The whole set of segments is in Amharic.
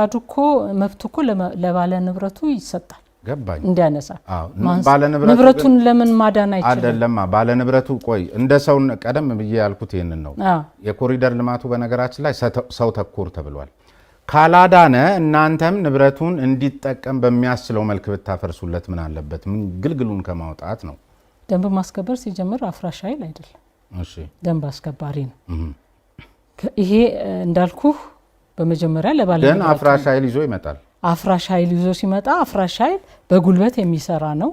ፍቃዱ እኮ መብቱ እኮ ለባለ ንብረቱ ይሰጣል ገባኝ እንዲያነሳ ባለ ንብረቱን ለምን ማዳን አይችልም አይደለም ባለ ንብረቱ ቆይ እንደ ሰው ቀደም ብዬ ያልኩት ይሄንን ነው የኮሪደር ልማቱ በነገራችን ላይ ሰው ተኮር ተብሏል ካላዳነ እናንተም ንብረቱን እንዲጠቀም በሚያስችለው መልክ ብታፈርሱለት ምን አለበት ምን ግልግሉን ከማውጣት ነው ደንብ ማስከበር ሲጀምር አፍራሽ ኃይል አይደለም እሺ ደንብ አስከባሪ ነው ይሄ እንዳልኩ በመጀመሪያ ለባለ ግን አፍራሽ ኃይል ይዞ ይመጣል አፍራሽ ኃይል ይዞ ሲመጣ አፍራሽ ኃይል በጉልበት የሚሰራ ነው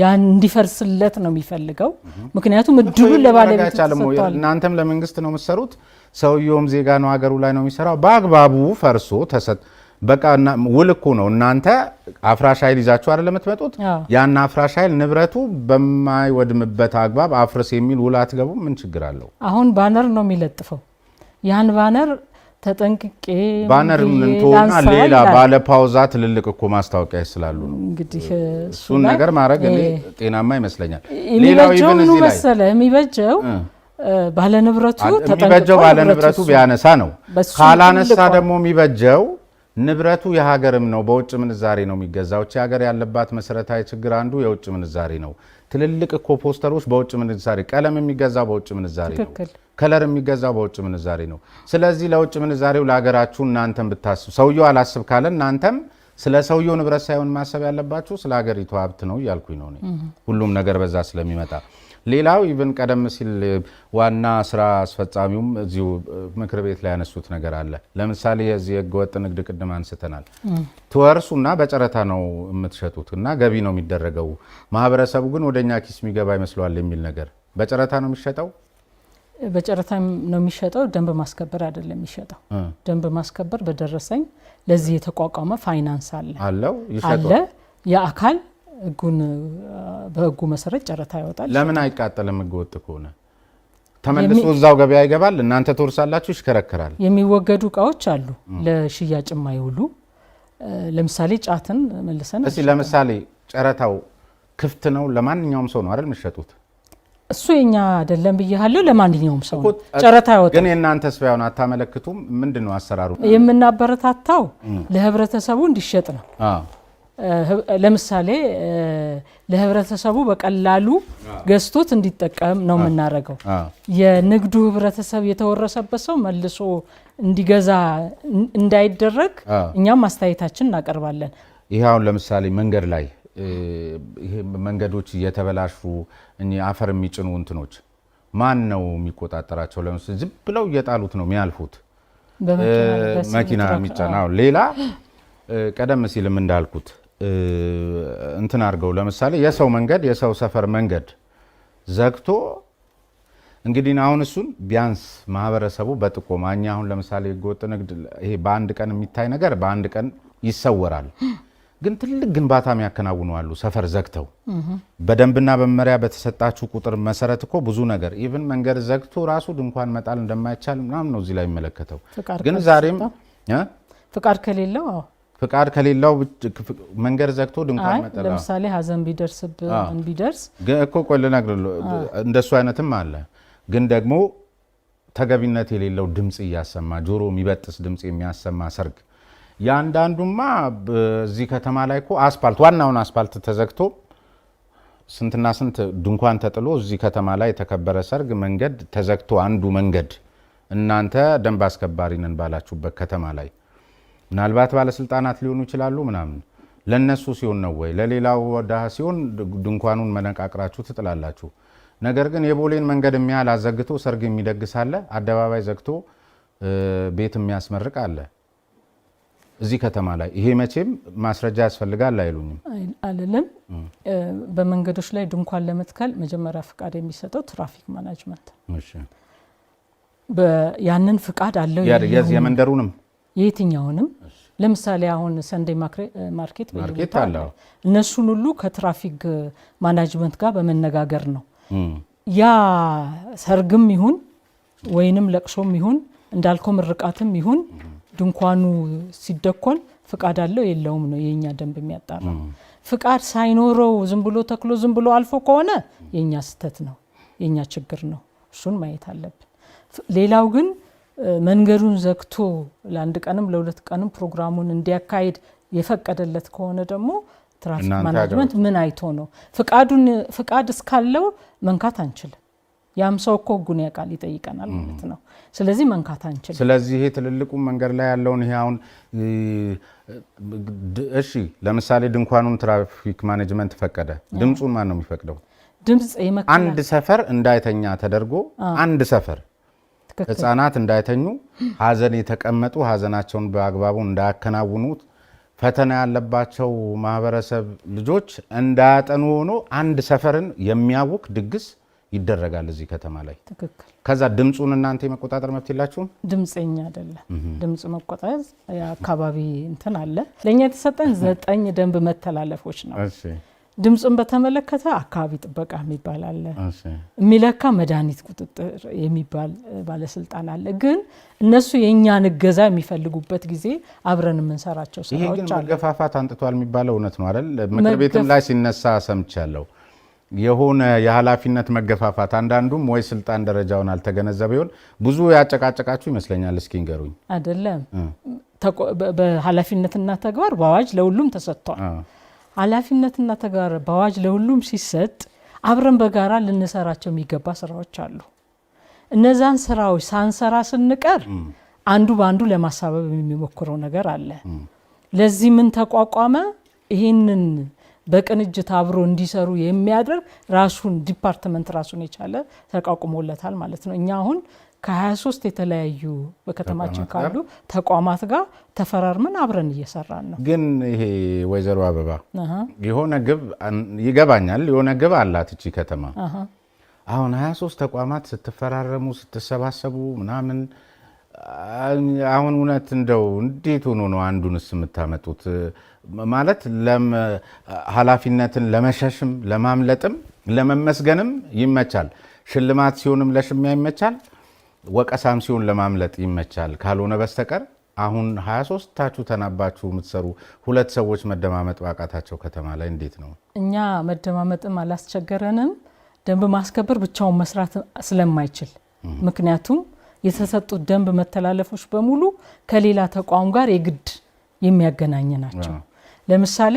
ያን እንዲፈርስለት ነው የሚፈልገው ምክንያቱም እድሉ ለባለቤቱ ተሰጥቷል እናንተም ለመንግስት ነው የምትሰሩት ሰውየውም ዜጋ ነው ሀገሩ ላይ ነው የሚሰራው በአግባቡ ፈርሶ በቃ ውልኩ ነው እናንተ አፍራሽ ኃይል ይዛችሁ አይደል የምትመጡት ያን አፍራሽ ኃይል ንብረቱ በማይወድምበት አግባብ አፍርስ የሚል ውል አትገቡ ምን ችግር አለው አሁን ባነር ነው የሚለጥፈው ያን ባነር ተጠንቅቄ ባነር እንቶና ሌላ ባለ ፓውዛ ትልልቅ እኮ ማስታወቂያ ይስላሉ ነው እንግዲህ እሱን ነገር ማድረግ ጤናማ ይመስለኛል ሌላው ይብን እዚህ ላይ የሚበጀው ባለ ንብረቱ የሚበጀው ባለ ንብረቱ ቢያነሳ ነው ካላነሳ ደግሞ የሚበጀው ንብረቱ የሀገርም ነው በውጭ ምንዛሬ ነው የሚገዛው እቺ ሀገር ያለባት መሰረታዊ ችግር አንዱ የውጭ ምንዛሬ ነው ትልልቅ እኮ ፖስተሮች በውጭ ምንዛሬ ቀለም የሚገዛው በውጭ ምንዛሬ ነው ከለር የሚገዛው በውጭ ምንዛሬ ነው ስለዚህ ለውጭ ምንዛሬው ለሀገራችሁ እናንተም ብታስቡ ሰውየው አላስብ ካለ እናንተም ስለ ሰውየው ንብረት ሳይሆን ማሰብ ያለባችሁ ስለ ሀገሪቱ ሀብት ነው ያልኩኝ ነው ሁሉም ነገር በዛ ስለሚመጣ ሌላው ኢቭን ቀደም ሲል ዋና ስራ አስፈጻሚውም እዚሁ ምክር ቤት ላይ ያነሱት ነገር አለ ለምሳሌ የዚህ ህገወጥ ንግድ ቅድም አንስተናል ተወርሱና በጨረታ ነው የምትሸጡትና ገቢ ነው የሚደረገው ማህበረሰቡ ግን ወደኛ ኪስ የሚገባ ይመስላል የሚል ነገር በጨረታ ነው የሚሸጠው በጨረታ ነው የሚሸጠው ደንብ ማስከበር አይደለም የሚሸጠው ደንብ ማስከበር በደረሰኝ ለዚህ የተቋቋመ ፋይናንስ አለው ይሸጣል አለ የአካል ህጉን በህጉ መሰረት ጨረታ ያወጣል ለምን አይቃጠልም ህገወጥ ከሆነ ተመልሶ እዛው ገበያ ይገባል እናንተ ተወርሳላችሁ ይሽከረከራል የሚወገዱ እቃዎች አሉ ለሽያጭ የማይውሉ ለምሳሌ ጫትን መልሰን እሺ ለምሳሌ ጨረታው ክፍት ነው ለማንኛውም ሰው ነው አይደል የሚሸጡት እሱ የኛ አይደለም ብያለሁ ለማንኛውም ሰው ጨረታ ያወጣል ግን እናንተ ስፋውን አታመለክቱም ምንድነው አሰራሩ የምናበረታታው ለህብረተሰቡ እንዲሸጥ ነው ለምሳሌ ለህብረተሰቡ በቀላሉ ገዝቶት እንዲጠቀም ነው የምናረጋው የንግዱ ህብረተሰብ የተወረሰበት ሰው መልሶ እንዲገዛ እንዳይደረግ እኛም ማስተያየታችን እናቀርባለን ይሄው ለምሳሌ መንገድ ላይ ይሄ መንገዶች እየተበላሹ እኛ አፈር የሚጭኑ እንትኖች ማን ነው የሚቆጣጠራቸው ለምሳሌ ዝም ብለው እየጣሉት ነው የሚያልፉት በመኪና የሚጫናው ሌላ ቀደም ሲልም እንዳልኩት እንትን አርገው ለምሳሌ የሰው መንገድ የሰው ሰፈር መንገድ ዘግቶ እንግዲህ አሁን እሱን ቢያንስ ማህበረሰቡ በጥቆማኛ አሁን ለምሳሌ ህገወጥ ንግድ ይሄ በአንድ ቀን የሚታይ ነገር በአንድ ቀን ይሰወራል ግን ትልቅ ግንባታ የሚያከናውኑ አሉ ሰፈር ዘግተው በደንብና በመመሪያ በተሰጣችሁ ቁጥር መሰረት እኮ ብዙ ነገር ኢቭን መንገድ ዘግቶ ራሱ ድንኳን መጣል እንደማይቻል ምናምን ነው እዚህ ላይ የሚመለከተው ግን ዛሬም ፍቃድ ከሌለው መንገድ ዘግቶ ድንኳን መጣል ለምሳሌ ሀዘን ቢደርስ እኮ ቆይ ልነግርህ እንደሱ አይነትም አለ ግን ደግሞ ተገቢነት የሌለው ድምጽ እያሰማ ጆሮ የሚበጥስ ድምጽ የሚያሰማ ሰርግ ያንዳንዱማ በዚህ ከተማ ላይ እኮ አስፋልት ዋናውን አስፋልት ተዘግቶ ስንትና ስንት ድንኳን ተጥሎ እዚህ ከተማ ላይ የተከበረ ሰርግ መንገድ ተዘግቶ አንዱ መንገድ እናንተ ደንብ አስከባሪ ነን ባላችሁበት ከተማ ላይ ምናልባት ባለስልጣናት ሊሆኑ ይችላሉ ምናምን ለነሱ ሲሆን ነው ወይ ለሌላው ወዳህ ሲሆን ድንኳኑን መነቃቅራችሁ ትጥላላችሁ ነገር ግን የቦሌን መንገድ የሚያል አዘግቶ ሰርግ የሚደግስ አለ አደባባይ ዘግቶ ቤት የሚያስመርቅ አለ እዚህ ከተማ ላይ ይሄ መቼም ማስረጃ ያስፈልጋል አይሉኝም አይደለም በመንገዶች ላይ ድንኳን ለመትከል መጀመሪያ ፍቃድ የሚሰጠው ትራፊክ ማኔጅመንት እሺ ያንን ፍቃድ አለው የመንደሩንም የትኛውንም ለምሳሌ አሁን ሰንደይ ማርኬት አለው እነሱን ሁሉ ከትራፊክ ማኔጅመንት ጋር በመነጋገር ነው ያ ሰርግም ይሁን ወይንም ለቅሶም ይሁን እንዳልከው ምርቃትም ይሁን ድንኳኑ ሲደኮን ፍቃድ አለው የለውም ነው የኛ ደንብ የሚያጣራ ፍቃድ ሳይኖረው ዝም ብሎ ተክሎ ዝም ብሎ አልፎ ከሆነ የኛ ስተት ነው የኛ ችግር ነው እሱን ማየት አለብን ሌላው ግን መንገዱን ዘግቶ ለአንድ ቀንም ለሁለት ቀንም ፕሮግራሙን እንዲያካሂድ የፈቀደለት ከሆነ ደግሞ ትራፊክ ማናጅመንት ምን አይቶ ነው? ፍቃድ እስካለው መንካት አንችልም። ያም ሰው እኮ ህጉን ያውቃል፣ ይጠይቀናል ማለት ነው። ስለዚህ መንካት አንችልም። ስለዚህ ይሄ ትልልቁ መንገድ ላይ ያለውን ይሄ አሁን እሺ ለምሳሌ ድንኳኑን ትራፊክ ማኔጅመንት ፈቀደ። ድምጹን ማን ነው የሚፈቅደው? ድምጽ አንድ ሰፈር እንዳይተኛ ተደርጎ አንድ ሰፈር ህፃናት እንዳይተኙ ሀዘን የተቀመጡ ሀዘናቸውን በአግባቡ እንዳያከናውኑ ፈተና ያለባቸው ማህበረሰብ ልጆች እንዳያጠኑ ሆኖ አንድ ሰፈርን የሚያውክ ድግስ ይደረጋል እዚህ ከተማ ላይ። ትክክል። ከዛ ድምጹን እናንተ የመቆጣጠር መብት የላችሁም? ድምጽኛ አይደለም። ድምጽ መቆጣጠር የአካባቢ እንትን አለ። ለኛ የተሰጠን 9 ደንብ መተላለፎች ነው። እሺ። ድምጽን በተመለከተ አካባቢ ጥበቃ የሚባል አለ። የሚለካ መድኃኒት ቁጥጥር የሚባል ባለስልጣን አለ። ግን እነሱ የኛን እገዛ የሚፈልጉበት ጊዜ አብረን የምንሰራቸው ስራዎች አሉ። ይሄ ግን መገፋፋት አንጥቷል የሚባለው እውነት ነው አይደል? ምክር ቤትም ላይ ሲነሳ ሰምቻለሁ። የሆነ የኃላፊነት መገፋፋት አንዳንዱም ወይ ስልጣን ደረጃውን አልተገነዘበ ይሆን? ብዙ ያጨቃጨቃችሁ ይመስለኛል። እስኪ ንገሩኝ። አይደለም በኃላፊነትና ተግባር በአዋጅ ለሁሉም ተሰጥቷል። ኃላፊነትና ተግባር በአዋጅ ለሁሉም ሲሰጥ አብረን በጋራ ልንሰራቸው የሚገባ ስራዎች አሉ። እነዛን ስራዎች ሳንሰራ ስንቀር አንዱ በአንዱ ለማሳበብ የሚሞክረው ነገር አለ። ለዚህ ምን ተቋቋመ? ይህንን በቅንጅት አብሮ እንዲሰሩ የሚያደርግ ራሱን ዲፓርትመንት ራሱን የቻለ ተቋቁሞለታል ማለት ነው። እኛ አሁን ከ23 የተለያዩ በከተማችን ካሉ ተቋማት ጋር ተፈራርመን አብረን እየሰራን ነው። ግን ይሄ ወይዘሮ አበባ የሆነ ግብ ይገባኛል፣ የሆነ ግብ አላት እቺ ከተማ። አሁን 23 ተቋማት ስትፈራረሙ ስትሰባሰቡ ምናምን አሁን እውነት እንደው እንዴት ሆኖ ነው አንዱንስ የምታመጡት? ማለት ኃላፊነትን ለመሸሽም ለማምለጥም ለመመስገንም ይመቻል። ሽልማት ሲሆንም ለሽሚያ ይመቻል፣ ወቀሳም ሲሆን ለማምለጥ ይመቻል። ካልሆነ በስተቀር አሁን 23 ታችሁ ተናባችሁ የምትሰሩ ሁለት ሰዎች መደማመጥ ባቃታቸው ከተማ ላይ እንዴት ነው? እኛ መደማመጥም አላስቸገረንም። ደንብ ማስከበር ብቻውን መስራት ስለማይችል፣ ምክንያቱም የተሰጡት ደንብ መተላለፎች በሙሉ ከሌላ ተቋም ጋር የግድ የሚያገናኝ ናቸው። ለምሳሌ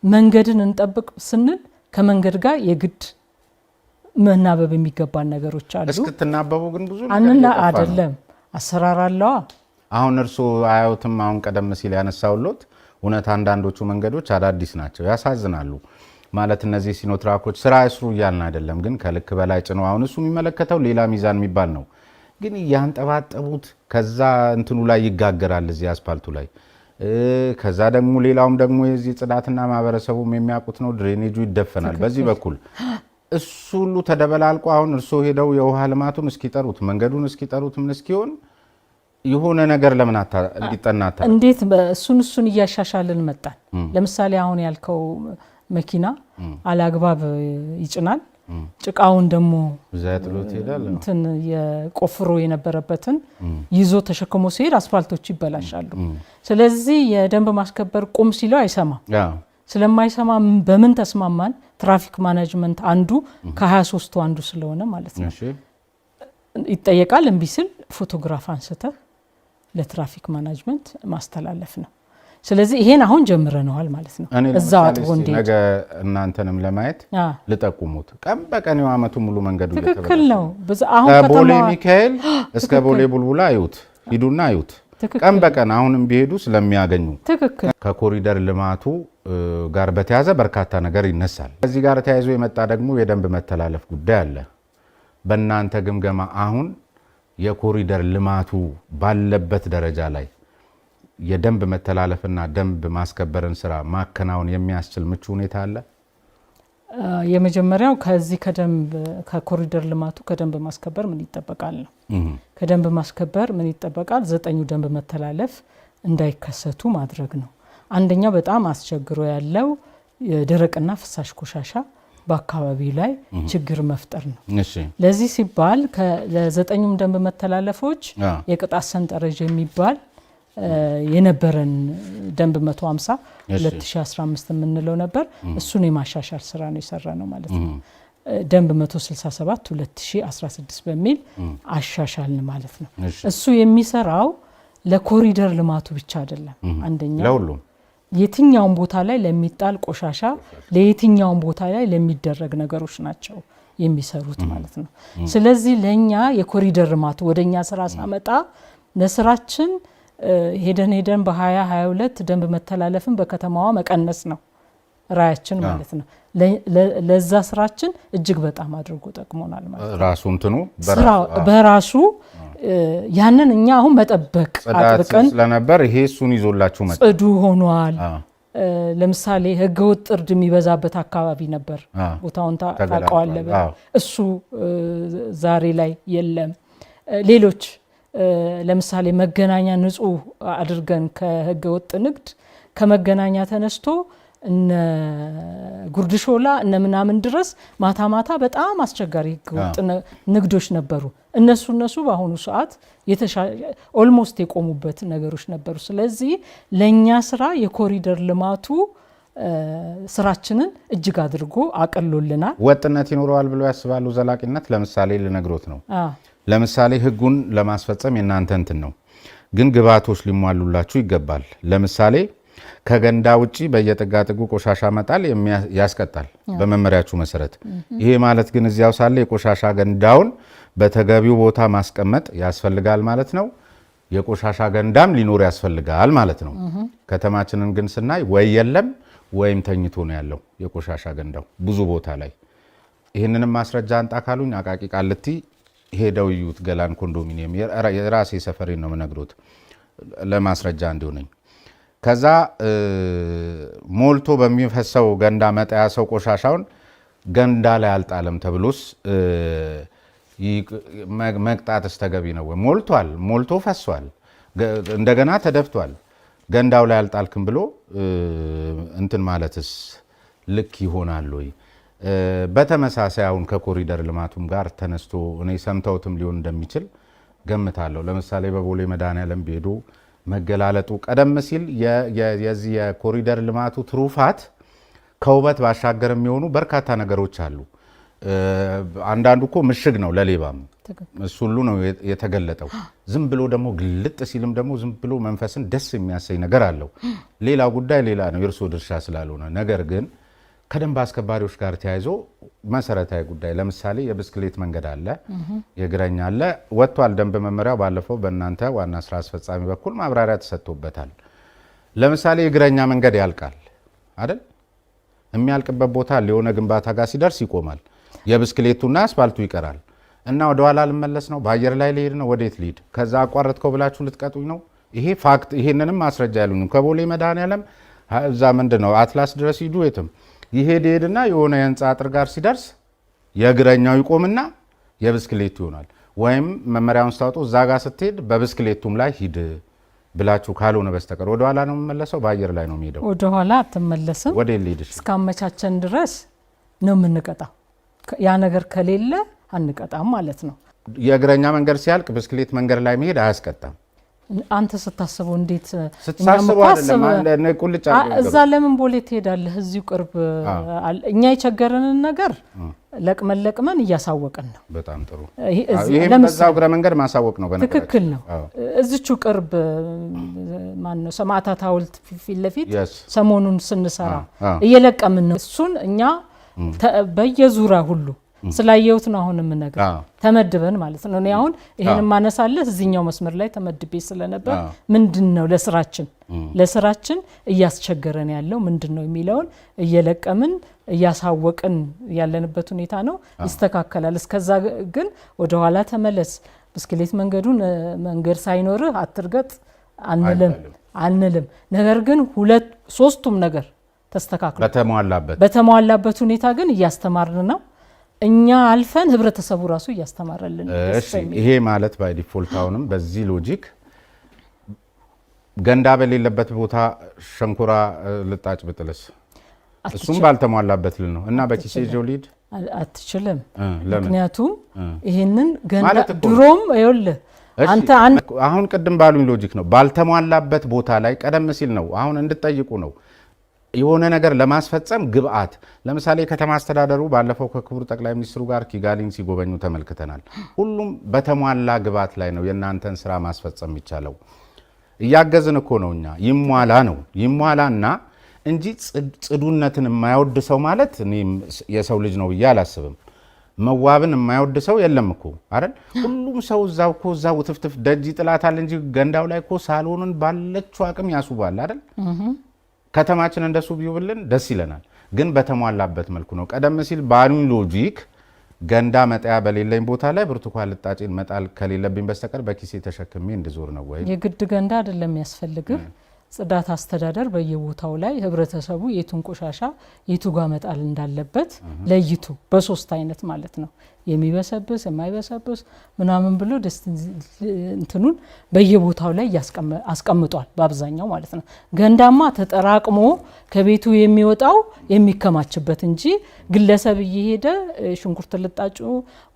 መንገድን እንጠብቅ ስንል ከመንገድ ጋር የግድ መናበብ የሚገባን ነገሮች አሉ። እስክትናበቡ ግን ብዙ ነገር አይደለም፣ አሰራር አለዋ። አሁን እርሱ አያዩትም? አሁን ቀደም ሲል ያነሳውሎት እውነት አንዳንዶቹ መንገዶች አዳዲስ ናቸው፣ ያሳዝናሉ። ማለት እነዚህ ሲኖትራኮች ስራ ይስሩ እያልን አይደለም፣ ግን ከልክ በላይ ጭነው አሁን እሱ የሚመለከተው ሌላ ሚዛን የሚባል ነው። ግን ያንጠባጠቡት ከዛ እንትኑ ላይ ይጋገራል እዚህ አስፓልቱ ላይ። ከዛ ደግሞ ሌላውም ደግሞ የዚህ ጽዳትና ማህበረሰቡም የሚያውቁት ነው፣ ድሬኔጁ ይደፈናል በዚህ በኩል። እሱ ሁሉ ተደበላልቆ አሁን እርሶ ሄደው የውሃ ልማቱን እስኪጠሩት መንገዱን እስኪጠሩት ምን እስኪሆን የሆነ ነገር ለምን እንዲጠናታ እንዴት እሱን እያሻሻልን መጣን። ለምሳሌ አሁን ያልከው መኪና አላግባብ ይጭናል። ጭቃውን ደግሞ እንትን የቆፍሮ የነበረበትን ይዞ ተሸክሞ ሲሄድ አስፋልቶች ይበላሻሉ። ስለዚህ የደንብ ማስከበር ቁም ሲለው አይሰማም። ስለማይሰማ በምን ተስማማን? ትራፊክ ማኔጅመንት አንዱ ከ23ቱ አንዱ ስለሆነ ማለት ነው ይጠየቃል። እምቢ ሲል ፎቶግራፍ አንስተህ ለትራፊክ ማኔጅመንት ማስተላለፍ ነው። ስለዚህ ይሄን አሁን ጀምረናል ማለት ነው። እዛው አጥቦ እንዴት ነገ እናንተንም ለማየት ልጠቁሙት። ቀን በቀን የዓመቱ ሙሉ መንገዱ ትክክል ነው። አሁን ከቦሌ ሚካኤል እስከ ቦሌ ቡልቡላ አዩት፣ ሂዱና አዩት። ቀን በቀን አሁንም ቢሄዱ ስለሚያገኙ። ትክክል። ከኮሪደር ልማቱ ጋር በተያዘ በርካታ ነገር ይነሳል። ከዚህ ጋር ተያይዞ የመጣ ደግሞ የደንብ መተላለፍ ጉዳይ አለ። በእናንተ ግምገማ አሁን የኮሪደር ልማቱ ባለበት ደረጃ ላይ የደንብ መተላለፍና ደንብ ማስከበርን ስራ ማከናወን የሚያስችል ምቹ ሁኔታ አለ? የመጀመሪያው ከዚህ ከኮሪደር ልማቱ ከደንብ ማስከበር ምን ይጠበቃል ነው። ከደንብ ማስከበር ምን ይጠበቃል? 9 ደንብ መተላለፍ እንዳይከሰቱ ማድረግ ነው። አንደኛው በጣም አስቸግሮ ያለው የደረቅና ፍሳሽ ቆሻሻ በአካባቢው ላይ ችግር መፍጠር ነው። ለዚህ ሲባል ለ9ኙም ደንብ መተላለፎች የቅጣት ሰንጠረዥ የሚባል የነበረን ደንብ 150 2015 የምንለው ነበር። እሱን የማሻሻል ስራ ነው የሰራ ነው ማለት ነው። ደንብ 167 2016 በሚል አሻሻልን ማለት ነው። እሱ የሚሰራው ለኮሪደር ልማቱ ብቻ አይደለም። አንደኛ ለሁሉም የትኛውን ቦታ ላይ ለሚጣል ቆሻሻ ለየትኛውን ቦታ ላይ ለሚደረግ ነገሮች ናቸው የሚሰሩት ማለት ነው። ስለዚህ ለኛ የኮሪደር ልማቱ ወደኛ ስራ ሳመጣ ለስራችን ሄደን በ2022 ደንብ መተላለፍን በከተማዋ መቀነስ ነው ራያችን ማለት ነው። ለዛ ስራችን እጅግ በጣም አድርጎ ጠቅሞናል ማለት ነው። ራሱ እንትኑ በራሱ ያንን እኛ አሁን መጠበቅ አጥብቀን ስለነበር ይሄ እሱን ይዞላችሁ መጣ። ጽዱ ሆኗል። ለምሳሌ ህገወጥ እርድ የሚበዛበት አካባቢ ነበር። ቦታውን ታውቀዋለህ። እሱ ዛሬ ላይ የለም። ሌሎች ለምሳሌ መገናኛ ንጹህ አድርገን ከህገወጥ ንግድ ከመገናኛ ተነስቶ እነ ጉርድሾላ እነ ምናምን ድረስ ማታ በጣም አስቸጋሪ ህገወጥ ንግዶች ነበሩ። እነሱ በአሁኑ ሰዓት ኦልሞስት የቆሙበት ነገሮች ነበሩ። ስለዚህ ለኛ ስራ የኮሪደር ልማቱ ስራችንን እጅግ አድርጎ አቀሎልናል። ወጥነት ይኖረዋል ብለው ያስባሉ? ዘላቂነት ለምሳሌ ልነግሮት ነው። ለምሳሌ ህጉን ለማስፈጸም የናንተ እንትን ነው፣ ግን ግብዓቶች ሊሟሉላችሁ ይገባል። ለምሳሌ ከገንዳ ውጪ በየጥጋጥጉ ቆሻሻ መጣል ያስቀጣል በመመሪያችሁ መሰረት። ይሄ ማለት ግን እዚያው ሳለ የቆሻሻ ገንዳውን በተገቢው ቦታ ማስቀመጥ ያስፈልጋል ማለት ነው። የቆሻሻ ገንዳም ሊኖር ያስፈልጋል ማለት ነው። ከተማችንን ግን ስናይ ወይ የለም ወይም ተኝቶ ነው ያለው የቆሻሻ ገንዳው ብዙ ቦታ ላይ። ይህንንም ማስረጃ አንጣ ካሉኝ አቃቂ ቃልቲ ሄደው ይዩት። ገላን ኮንዶሚኒየም የራሴ ሰፈሬን ነው የምነግሮት ለማስረጃ እንዲሆነኝ። ከዛ ሞልቶ በሚፈሰው ገንዳ መጣያ ሰው ቆሻሻውን ገንዳ ላይ አልጣለም ተብሎስ መቅጣትስ ተገቢ ነው? ሞልቶ ፈሷል፣ እንደገና ተደፍቷል፣ ገንዳው ላይ አልጣልክም ብሎ እንትን ማለትስ ልክ ይሆናል ወይ? በተመሳሳይ አሁን ከኮሪደር ልማቱም ጋር ተነስቶ እኔ ሰምተውትም ሊሆን እንደሚችል ገምታለሁ። ለምሳሌ በቦሌ መድኃኔዓለም ቢሄዱ መገላለጡ ቀደም ሲል የዚህ የኮሪደር ልማቱ ትሩፋት ከውበት ባሻገር የሚሆኑ በርካታ ነገሮች አሉ። አንዳንዱ እኮ ምሽግ ነው ለሌባም፣ እሱ ሁሉ ነው የተገለጠው። ዝም ብሎ ደግሞ ግልጥ ሲልም ደግሞ ዝም ብሎ መንፈስን ደስ የሚያሰኝ ነገር አለው። ሌላው ጉዳይ ሌላ ነው፣ የእርሶ ድርሻ ስላልሆነ። ነገር ግን ከደንብ አስከባሪዎች ጋር ተያይዞ መሰረታዊ ጉዳይ ለምሳሌ የብስክሌት መንገድ አለ፣ የእግረኛ አለ። ወጥቷል ደንብ መመሪያው። ባለፈው በእናንተ ዋና ስራ አስፈጻሚ በኩል ማብራሪያ ተሰጥቶበታል። ለምሳሌ የእግረኛ መንገድ ያልቃል አይደል? የሚያልቅበት ቦታ የሆነ ግንባታ ጋር ሲደርስ ይቆማል። የብስክሌቱና አስፋልቱ ይቀራል እና ወደ ኋላ ልመለስ ነው፣ በአየር ላይ ልሄድ ነው፣ ወዴት ልሂድ? ከዛ አቋረጥከው ብላችሁ ልትቀጡኝ ነው? ይሄ ፋክት። ይሄንንም ማስረጃ ያሉኝ ከቦሌ መድኃኔዓለም እዛ ምንድነው አትላስ ድረስ ሂዱ፣ የትም ይሄድና የሆነ የህንፃ አጥር ጋር ሲደርስ የእግረኛው ይቆምና የብስክሌቱ ይሆናል። ወይም መመሪያውን ስታወጡ እዛ ጋር ስትሄድ በብስክሌቱም ላይ ሂድ ብላችሁ ካልሆነ በስተቀር ወደ ኋላ ነው የምመለሰው፣ በአየር ላይ ነው የሚሄደው። ወደ ኋላ አትመለስም። ወደ ልሂድሽ እስካመቻቸን ድረስ ነው የምንቀጣው። ያ ነገር ከሌለ አንቀጣም ማለት ነው። የእግረኛ መንገድ ሲያልቅ ብስክሌት መንገድ ላይ መሄድ አያስቀጣም። አንተ ስታስበው እንዴት ስታስበው አይደለም ቁልጭ እዛ ለምን ቦሌ ትሄዳለህ? እዚሁ ቅርብ እኛ የቸገረንን ነገር ለቅመን እያሳወቅን ነው። በጣም ጥሩ። ይሄም በዛው እግረ መንገድ ማሳወቅ ነው። በነገራችን ትክክል ነው። እዚቹ ቅርብ ማን ነው ሰማዕታት ሐውልት ፊት ለፊት ሰሞኑን ስንሰራ እየለቀምን ነው። እሱን እኛ በየዙራ ሁሉ ስላየሁት ነው አሁን የምነግርህ። ተመድበን ማለት ነው። እኔ አሁን ይሄን ማነሳለህ እዚህኛው መስመር ላይ ተመድቤ ስለነበር ምንድነው ለስራችን እያስቸገረን ያለው ምንድነው የሚለውን እየለቀምን እያሳወቅን ያለንበት ሁኔታ ነው። ይስተካከላል። እስከዛ ግን ወደ ኋላ ተመለስ፣ ብስክሌት መንገድ ሳይኖርህ አትርገጥ አንልም። ነገር ግን ሶስቱም ነገር ተስተካክሎ በተሟላበት ሁኔታ ግን እያስተማርን ነው። እኛ አልፈን ህብረተሰቡ ራሱ እያስተማረልን። ይሄ ማለት ባይ ዲፎልት አሁንም በዚህ ሎጂክ ገንዳ በሌለበት ቦታ ሸንኮራ ልጣጭ ብጥልስ እሱም ባልተሟላበት ልል ነው እና በኪሴ ጆሊድ አትችልም። ምክንያቱም ይሄንን ገንዳ ድሮም ይኸውልህ አንተ አሁን ቅድም ባሉኝ ሎጂክ ነው ባልተሟላበት ቦታ ላይ ቀደም ሲል ነው አሁን እንድትጠይቁ ነው የሆነ ነገር ለማስፈጸም ግብአት ለምሳሌ ከተማ አስተዳደሩ ባለፈው ከክቡር ጠቅላይ ሚኒስትሩ ጋር ኪጋሊን ሲጎበኙ ተመልክተናል። ሁሉም በተሟላ ግብአት ላይ ነው የእናንተን ስራ ማስፈጸም የሚቻለው። እያገዝን እኮ ነው እኛ ይሟላና እንጂ ጽዱነትን የማይወድ ሰው ማለት እኔ የሰው ልጅ ነው ብዬ አላስብም። መዋብን የማይወድ ሰው የለም እኮ አይደል? ሁሉም ሰው እዛው ውትፍትፍ ደጅ ይጥላታል እንጂ ገንዳው ላይ እኮ ሳሎንን ባለችው አቅም ያሱባል አይደል? ከተማችን እንደሱ ቢውብልን ደስ ይለናል፣ ግን በተሟላበት መልኩ ነው። ቀደም ሲል ባኒ ሎጂክ ገንዳ መጣያ በሌለኝ ቦታ ላይ ብርቱካን ልጣጭን መጣል ከሌለብኝ በስተቀር በኪሴ ተሸክሜ እንድዞር ነው ወይ? የግድ ገንዳ አይደለም ያስፈልግህ። ጽዳት አስተዳደር በየቦታው ላይ ህብረተሰቡ የቱን ቆሻሻ የቱ ጋር መጣል እንዳለበት ለይቱ በሶስት አይነት ማለት ነው የሚበሰብስ የማይበሰብስ ምናምን ብሎ እንትኑን በየቦታው ላይ አስቀምጧል በአብዛኛው ማለት ነው። ገንዳማ ተጠራቅሞ ከቤቱ የሚወጣው የሚከማችበት እንጂ ግለሰብ እየሄደ ሽንኩርት ልጣጩ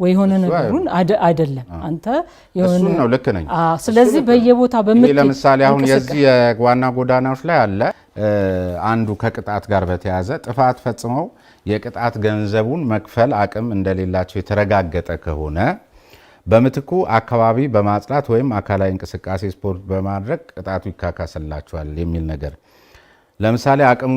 ወይ የሆነ ነገሩን አይደለም። አንተ የሆነ ነው ልክ ነኝ። ስለዚህ በየቦታ ለምሳሌ አሁን የዚህ የዋና ጎዳናዎች ላይ አለ አንዱ ከቅጣት ጋር በተያያዘ ጥፋት ፈጽመው የቅጣት ገንዘቡን መክፈል አቅም እንደሌላቸው የተረጋገጠ ከሆነ በምትኩ አካባቢ በማጽዳት ወይም አካላዊ እንቅስቃሴ ስፖርት በማድረግ ቅጣቱ ይካካስላቸዋል የሚል ነገር ለምሳሌ አቅም